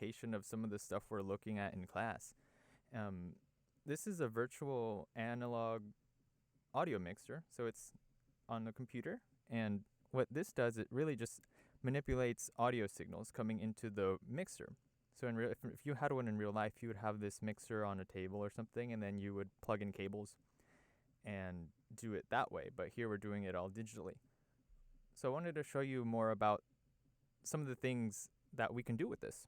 application of some of the stuff we're looking at in class. This is a virtual analog audio mixer, so it's on the computer, and what this does, it really just manipulates audio signals coming into the mixer. So if you had one in real life, you would have this mixer on a table or something, and then you would plug in cables and do it that way. But here we're doing it all digitally. So I wanted to show you more about some of the things that we can do with this.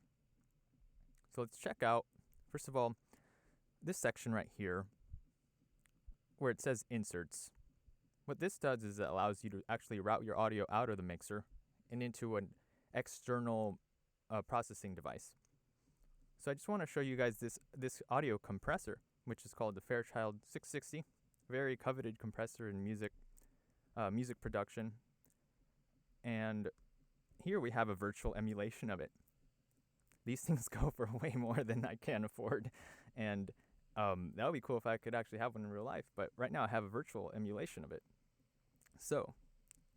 So let's check out, first of all, this section right here where it says inserts. What this does is it allows you to actually route your audio out of the mixer and into an external processing device. So I just want to show you guys this audio compressor, which is called the Fairchild 660. Very coveted compressor in music production. And here we have a virtual emulation of it. These things go for way more than I can afford. And that would be cool if I could actually have one in real life. But right now I have a virtual emulation of it. So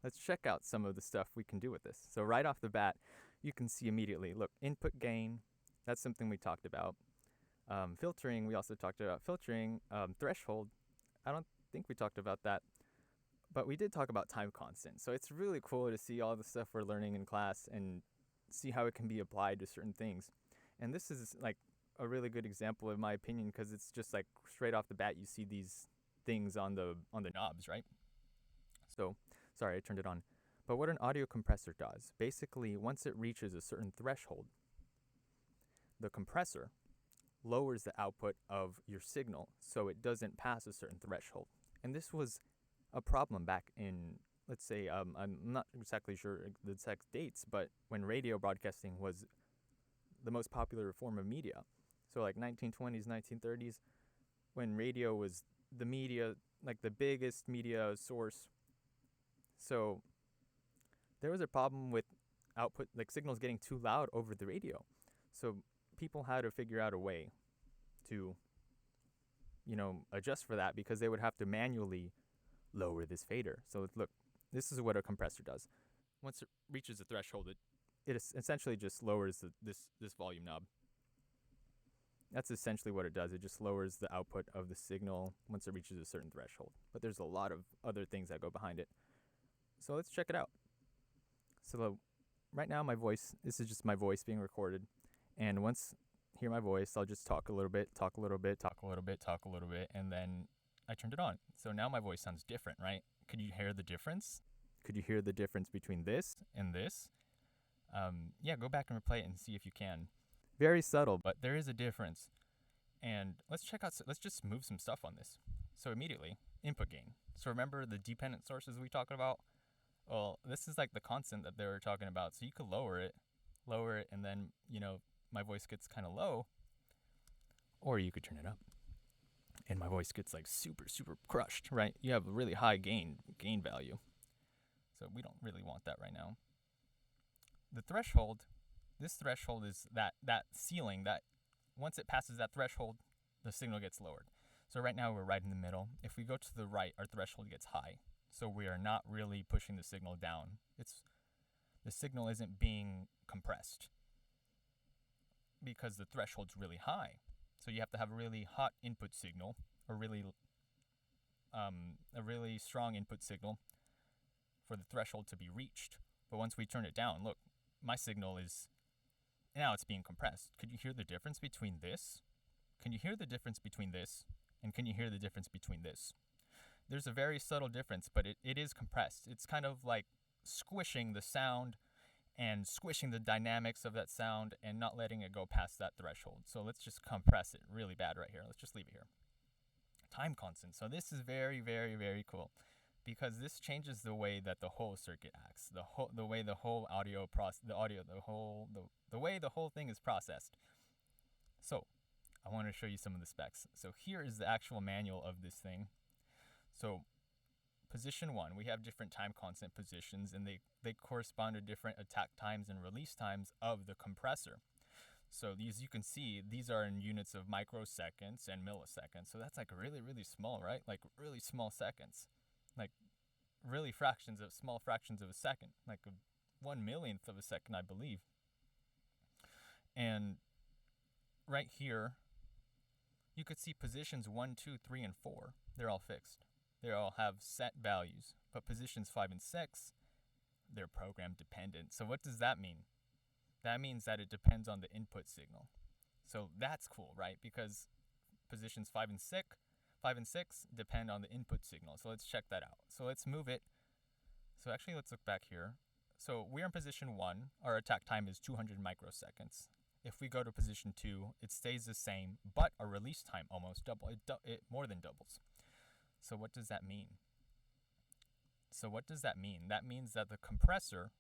let's check out some of the stuff we can do with this. So right off the bat, you can see immediately, look, input gain. That's something we talked about. Filtering, we also talked about filtering. Threshold, I don't think we talked about that. But we did talk about time constant. So it's really cool to see all the stuff we're learning in class and see how it can be applied to certain things. And this is like a really good example in my opinion, because it's just like straight off the bat you see these things on the knobs, right? So, sorry, I turned it on. But what an audio compressor does, basically once it reaches a certain threshold, the compressor lowers the output of your signal so it doesn't pass a certain threshold. And this was a problem back in, let's say, I'm not exactly sure the exact dates, but when radio broadcasting was the most popular form of media. So like 1920s, 1930s, when radio was the media, like the biggest media source. So there was a problem with output, like signals getting too loud over the radio. So people had to figure out a way to, adjust for that, because they would have to manually lower this fader. So look, this is what a compressor does. Once it reaches a threshold, it essentially just lowers this volume knob. That's essentially what it does. It just lowers the output of the signal once it reaches a certain threshold. But there's a lot of other things that go behind it. So let's check it out. So right now this is just my voice being recorded. And once you hear my voice, I'll just talk a little bit, and then I turned it on. So now my voice sounds different, right? Could you hear the difference? Could you hear the difference between this and this? Yeah, go back and replay it and see if you can. Very subtle, but there is a difference. And let's just move some stuff on this. So immediately, input gain. So remember the dependent sources we talked about? Well, this is like the constant that they were talking about. So you could lower it, and then, my voice gets kind of low. Or you could turn it up, and my voice gets like super, super crushed, right? You have a really high gain value. So we don't really want that right now. The threshold, this threshold is that ceiling that once it passes that threshold, the signal gets lowered. So right now we're right in the middle. If we go to the right, our threshold gets high. So we are not really pushing the signal down. The signal isn't being compressed because the threshold's really high. So you have to have a really hot input signal, a really strong input signal for the threshold to be reached. But once we turn it down, look, my signal is, now it's being compressed. Could you hear the difference between this? Can you hear the difference between this? And can you hear the difference between this? There's a very subtle difference, but it is compressed. It's kind of like squishing the sound and squishing the dynamics of that sound and not letting it go past that threshold. So let's just compress it really bad right here. Let's just leave it here. Time constant. So this is very, very, very cool, because this changes the way that the whole circuit acts, the way the whole audio the way the whole thing is processed. So I want to show you some of the specs. So here is the actual manual of this thing. So position 1, we have different time constant positions, and they correspond to different attack times and release times of the compressor. So these, you can see, these are in units of microseconds and milliseconds. So that's like really, really small, right? Like really small seconds, like really small fractions of a second, like a 1/1,000,000th of a second, I believe. And right here, you could see positions 1, 2, 3, and 4. They're all fixed. They all have set values. But positions 5 and 6, they're program dependent. So what does that mean? That means that it depends on the input signal. So that's cool, right? Because positions 5 and 6 depend on the input signal. So let's check that out. So let's move it. So actually, let's look back here. So we're in position 1. Our attack time is 200 microseconds. If we go to position 2, it stays the same, but our release time almost double. It more than doubles. So what does that mean? That means that the compressor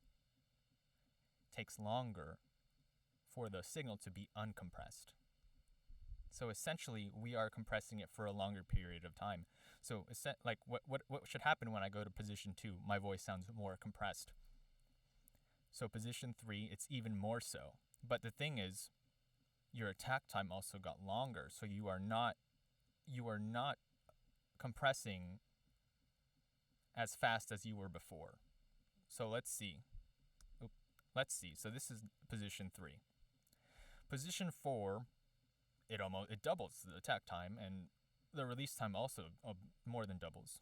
takes longer for the signal to be uncompressed. So essentially, we are compressing it for a longer period of time. So like what should happen when I go to position 2? My voice sounds more compressed. So position 3, it's even more so. But the thing is, your attack time also got longer. So you are not compressing as fast as you were before. So let's see. So this is position 3. Position 4, it doubles the attack time, and the release time also more than doubles.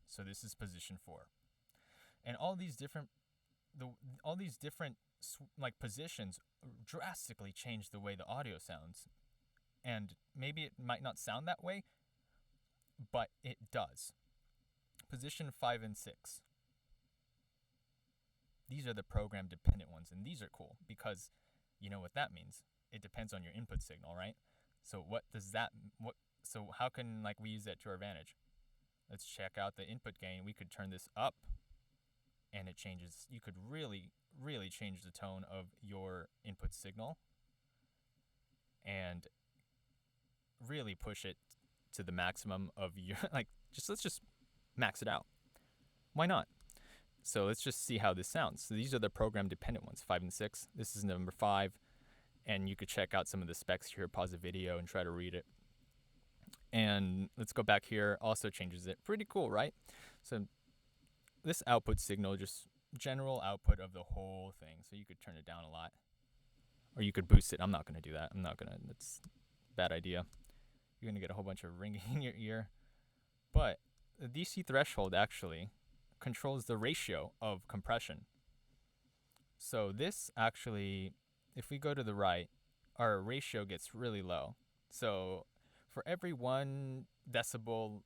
So this is position 4. And all these different like positions drastically change the way the audio sounds. And maybe it might not sound that way, but it does. Position 5 and 6. These are the program dependent ones, and these are cool because you know what that means. It depends on your input signal, right? So so how can we use that to our advantage? Let's check out the input gain. We could turn this up and it changes. You could really, really change the tone of your input signal and really push it to the maximum of your, let's just max it out. Why not? So let's just see how this sounds. So these are the program dependent ones, 5 and 6. This is number 5. And you could check out some of the specs here, pause the video and try to read it. And let's go back here, also changes it. Pretty cool, right? So this output signal, just general output of the whole thing. So you could turn it down a lot. Or you could boost it. I'm not going to do that. That's a bad idea. You're going to get a whole bunch of ringing in your ear. But the DC threshold actually controls the ratio of compression. So this actually, if we go to the right, our ratio gets really low. So for every 1 decibel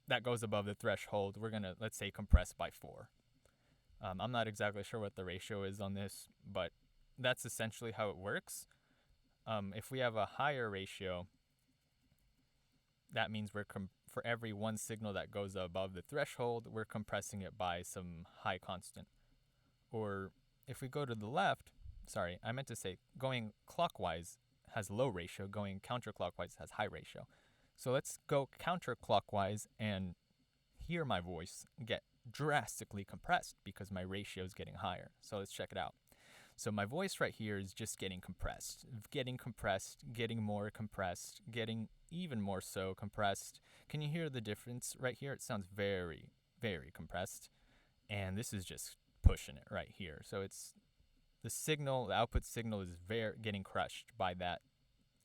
that goes above the threshold, we're going to, let's say, compress by 4. I'm not exactly sure what the ratio is on this, but that's essentially how it works. If we have a higher ratio, that means for every 1 signal that goes above the threshold, we're compressing it by some high constant. Or if we go to the left, I meant to say going clockwise has low ratio, going counterclockwise has high ratio. So let's go counterclockwise and hear my voice get drastically compressed because my ratio is getting higher. So let's check it out. So my voice right here is just getting compressed, getting more compressed, getting even more so compressed. Can you hear the difference right here? It sounds very, very compressed. And this is just pushing it right here. So it's the output signal is getting crushed by that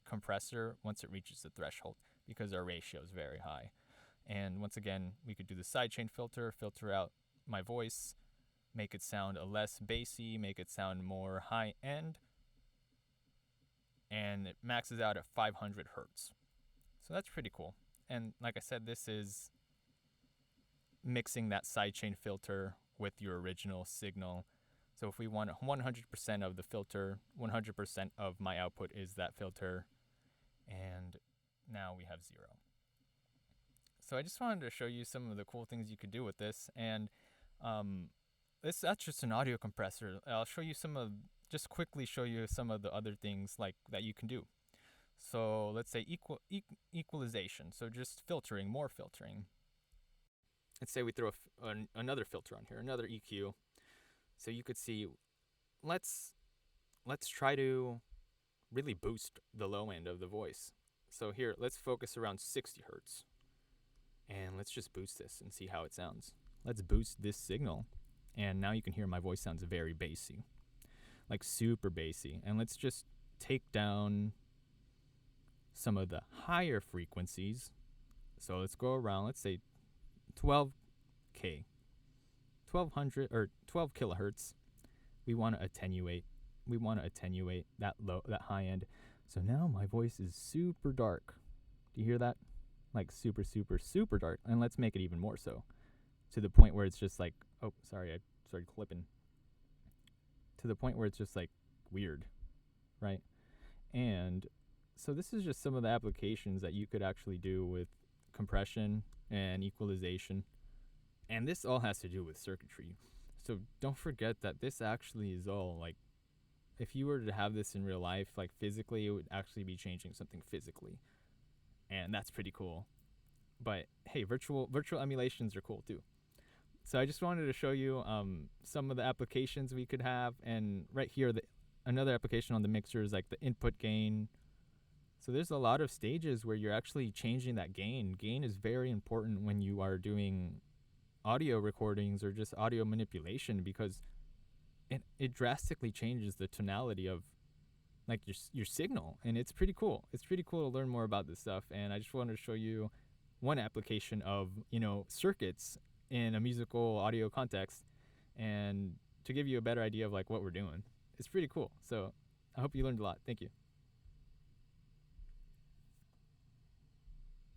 compressor once it reaches the threshold because our ratio is very high. And once again, we could do the sidechain filter out my voice, make it sound less bassy, make it sound more high end, and it maxes out at 500 hertz. So that's pretty cool. And like I said, this is mixing that sidechain filter with your original signal. So if we want 100% of the filter, 100% of my output is that filter, and now we have 0. So I just wanted to show you some of the cool things you could do with this, and that's just an audio compressor. I'll just quickly show you some of the other things that you can do. So let's say equalization. So just more filtering. Let's say we throw another filter on here, another EQ. So you could see, let's try to really boost the low end of the voice. So here, let's focus around 60 hertz. And let's just boost this and see how it sounds. Let's boost this signal. And now you can hear my voice sounds very bassy, like super bassy. And let's just take down some of the higher frequencies. So let's go around, let's say 12K, 1200 or 12 kilohertz. We want to attenuate. That high end. So now my voice is super dark. Do you hear that? Like super, super, super dark. And let's make it even more so, to the point where it's just like, oh, sorry, I started clipping. To the point where it's just like weird, right? And so this is just some of the applications that you could actually do with compression and equalization. And this all has to do with circuitry. So don't forget that this actually is all like, if you were to have this in real life, like physically, it would actually be changing something physically. And that's pretty cool. But hey, virtual emulations are cool too. So I just wanted to show you some of the applications we could have. And right here, another application on the mixer is like the input gain. So there's a lot of stages where you're actually changing that gain. Gain is very important when you are doing audio recordings or just audio manipulation, because it drastically changes the tonality of like your signal, and it's pretty cool. It's pretty cool to learn more about this stuff, and I just wanted to show you one application of, circuits in a musical audio context, and to give you a better idea of like what we're doing. It's pretty cool. So I hope you learned a lot. Thank you.